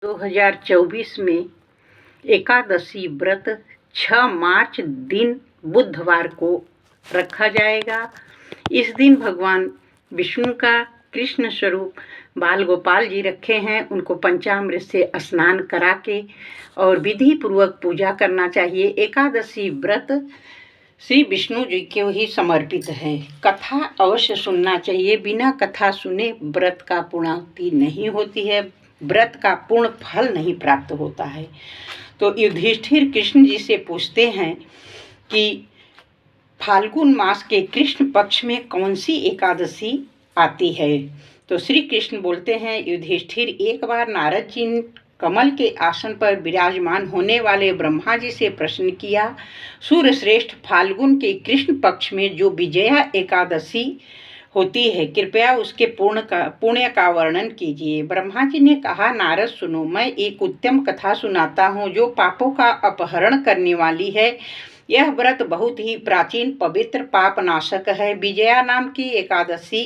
2024 में एकादशी व्रत 6 मार्च दिन बुधवार को रखा जाएगा। इस दिन भगवान विष्णु का कृष्ण स्वरूप बाल गोपाल जी रखे हैं। उनको पंचामृत से स्नान करा के और विधि पूर्वक पूजा करना चाहिए। एकादशी व्रत श्री विष्णु जी को ही समर्पित है। कथा अवश्य सुनना चाहिए। बिना कथा सुने व्रत का पूर्णाहुति नहीं होती है, व्रत का पूर्ण फल नहीं प्राप्त होता है। तो युधिष्ठिर कृष्ण जी से पूछते हैं कि फाल्गुन मास के कृष्ण पक्ष में कौन सी एकादशी आती है। तो श्री कृष्ण बोलते हैं, युधिष्ठिर, एक बार नारद जी ने कमल के आसन पर विराजमान होने वाले ब्रह्मा जी से प्रश्न किया, सूर्य श्रेष्ठ फाल्गुन के कृष्ण पक्ष में जो विजया एकादशी होती है, कृपया उसके पुण्य का वर्णन कीजिए। ब्रह्मा जी ने कहा, नारद सुनो, मैं एक उत्तम कथा सुनाता हूँ जो पापों का अपहरण करने वाली है। यह व्रत बहुत ही प्राचीन, पवित्र, पाप नाशक है। विजया नाम की एकादशी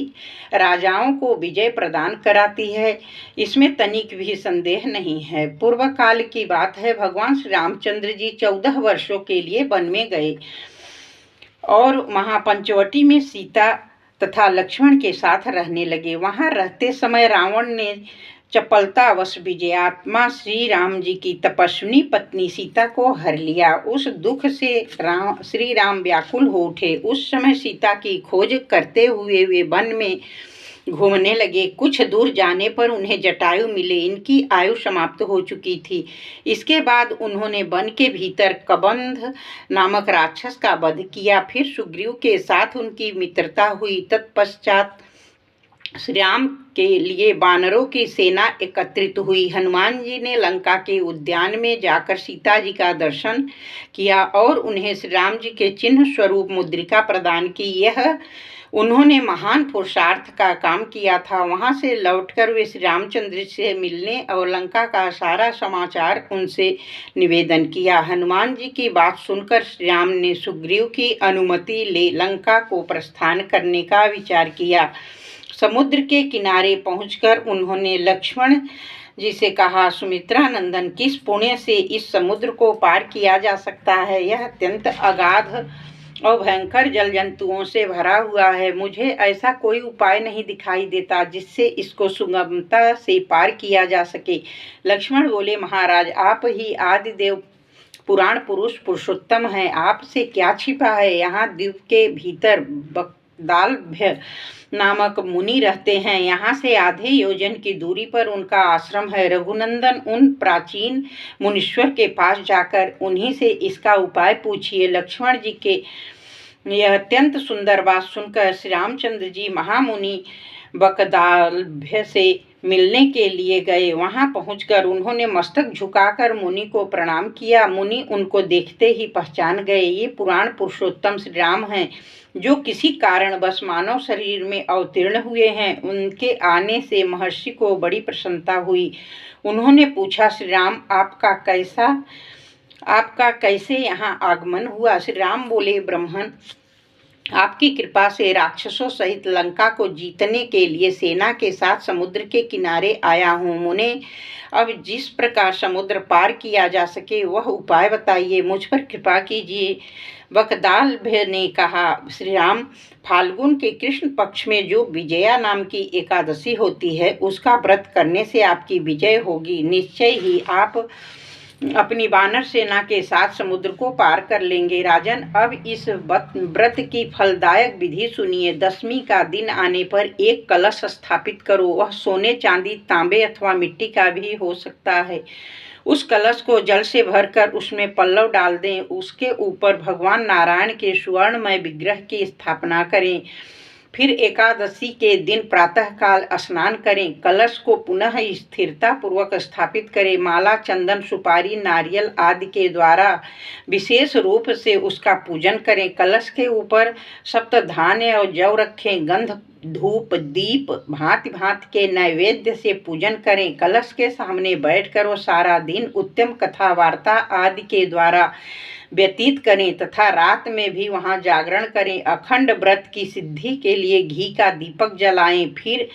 राजाओं को विजय प्रदान कराती है, इसमें तनिक भी संदेह नहीं है। पूर्व काल की बात है। भगवान श्री रामचंद्र जी 14 वर्षों के लिए वन में गए और महापंचवटी में सीता तथा लक्ष्मण के साथ रहने लगे। वहां रहते समय रावण ने चपलतावश विजयात्मा श्री राम जी की तपस्विनी पत्नी सीता को हर लिया। उस दुख से श्री राम व्याकुल हो उठे। उस समय सीता की खोज करते हुए वे वन में घूमने लगे। कुछ दूर जाने पर उन्हें जटायु मिले। इनकी आयु समाप्त हो चुकी थी। इसके बाद उन्होंने वन के भीतर कबंध नामक राक्षस का वध किया। फिर सुग्रीव के साथ उनकी मित्रता हुई। तत्पश्चात श्री राम के लिए वानरों की सेना एकत्रित हुई। हनुमान जी ने लंका के उद्यान में जाकर सीता जी का दर्शन किया और उन्हें श्री राम जी के चिन्ह स्वरूप मुद्रिका प्रदान की। यह उन्होंने महान पुरुषार्थ का काम किया था। वहां से लौटकर वे श्री रामचंद्र से मिलने और लंका का सारा समाचार उनसे निवेदन किया। हनुमान जी की बात सुनकर श्री राम ने सुग्रीव की अनुमति ले लंका को प्रस्थान करने का विचार किया। समुद्र के किनारे पहुंचकर उन्होंने लक्ष्मण जी से कहा, सुमित्रा नंदन, किस पुण्य से इस समुद्र को पार किया जा सकता है? यह अत्यंत अगाध और भयंकर जल जंतुओं से भरा हुआ है। मुझे ऐसा कोई उपाय नहीं दिखाई देता जिससे इसको सुगमता से पार किया जा सके। लक्ष्मण बोले, महाराज, आप ही आदिदेव पुराण पुरुष पुरुषोत्तम हैं। आपसे क्या छिपा है? यहाँ द्वीप के भीतर बकदालभ्य नामक मुनि रहते हैं। यहाँ से आधे योजन की दूरी पर उनका आश्रम है। रघुनंदन, उन प्राचीन मुनीश्वर के पास जाकर उन्हीं से इसका उपाय पूछिए। लक्ष्मण जी के यह अत्यंत सुंदर बात सुनकर श्री रामचंद्र जी महामुनि बकदालभ्य से मिलने के लिए गए। वहां पहुंचकर उन्होंने मस्तक झुकाकर मुनि को प्रणाम किया। मुनि उनको देखते ही पहचान गए। ये पुराण पुरुषोत्तम श्री राम हैं, जो किसी कारणवश मानव शरीर में अवतीर्ण हुए हैं। उनके आने से महर्षि को बड़ी प्रसन्नता हुई। उन्होंने पूछा, श्री राम, आपका कैसे यहाँ आगमन हुआ? श्री राम बोले, ब्राह्मण, आपकी कृपा से राक्षसों सहित लंका को जीतने के लिए सेना के साथ समुद्र के किनारे आया हूँ। मुने, अब जिस प्रकार समुद्र पार किया जा सके वह उपाय बताइए, मुझ पर कृपा कीजिए। बकदालभ्य ने कहा, श्री राम, फाल्गुन के कृष्ण पक्ष में जो विजया नाम की एकादशी होती है, उसका व्रत करने से आपकी विजय होगी। निश्चय ही आप अपनी वानर सेना के साथ समुद्र को पार कर लेंगे। राजन, अब इस व्रत की फलदायक विधि सुनिए। दशमी का दिन आने पर एक कलश स्थापित करो। वह सोने, चांदी, तांबे अथवा मिट्टी का भी हो सकता है। उस कलश को जल से भरकर उसमें पल्लव डाल दें। उसके ऊपर भगवान नारायण के सुवर्णमय विग्रह की स्थापना करें। फिर एकादशी के दिन प्रातःकाल स्नान करें। कलश को पुनः स्थिरता पूर्वक स्थापित करें। माला, चंदन, सुपारी, नारियल आदि के द्वारा विशेष रूप से उसका पूजन करें। कलश के ऊपर सप्तधान्य और जौ रखें। गंध, धूप, दीप, भांति भांति के नैवेद्य से पूजन करें। कलश के सामने बैठकर वो सारा दिन उत्तम कथा वार्ता आदि के द्वारा व्यतीत करें तथा रात में भी वहां जागरण करें। अखंड व्रत की सिद्धि के लिए घी का दीपक जलाएं। फिर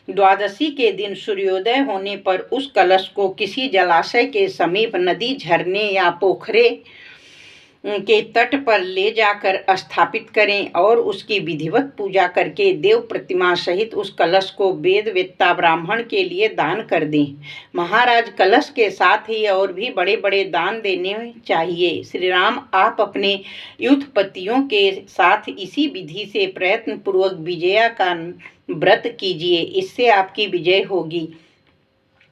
द्वादशी के दिन सूर्योदय होने पर उस कलश को किसी जलाशय के समीप, नदी, झरने या पोखरे के तट पर ले जाकर स्थापित करें और उसकी विधिवत पूजा करके देव प्रतिमा सहित उस कलश को वेद वेत्ता ब्राह्मण के लिए दान कर दें। महाराज, कलश के साथ ही और भी बड़े बड़े दान देने चाहिए। श्री राम, आप अपने युद्धपतियों के साथ इसी विधि से प्रयत्न पूर्वक विजया का व्रत कीजिए, इससे आपकी विजय होगी।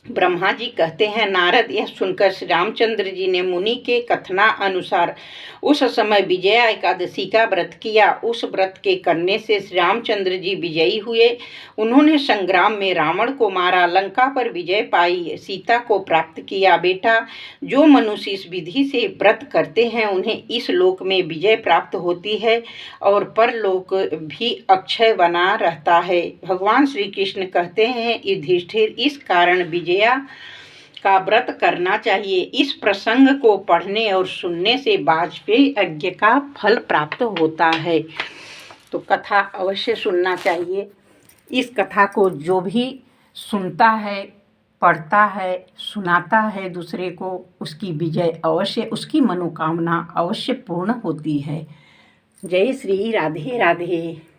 ब्रह्मा जी कहते हैं, नारद, यह सुनकर श्री रामचंद्र जी ने मुनि के कथना अनुसार उस समय विजया एकादशी का व्रत किया। उस व्रत के करने से श्री रामचंद्र जी विजयी हुए। उन्होंने संग्राम में रावण को मारा, लंका पर विजय पाई, सीता को प्राप्त किया। बेटा, जो मनुष्य इस विधि से व्रत करते हैं उन्हें इस लोक में विजय प्राप्त होती है और परलोक भी अक्षय बना रहता है। भगवान श्री कृष्ण कहते हैं, युधिष्ठिर, इस कारण विजया का व्रत करना चाहिए। इस प्रसंग को पढ़ने और सुनने से वाजपेयी यज्ञ का फल प्राप्त होता है। तो कथा अवश्य सुनना चाहिए। इस कथा को जो भी सुनता है, पढ़ता है, सुनाता है दूसरे को, उसकी विजय अवश्य, उसकी मनोकामना अवश्य पूर्ण होती है। जय श्री राधे राधे।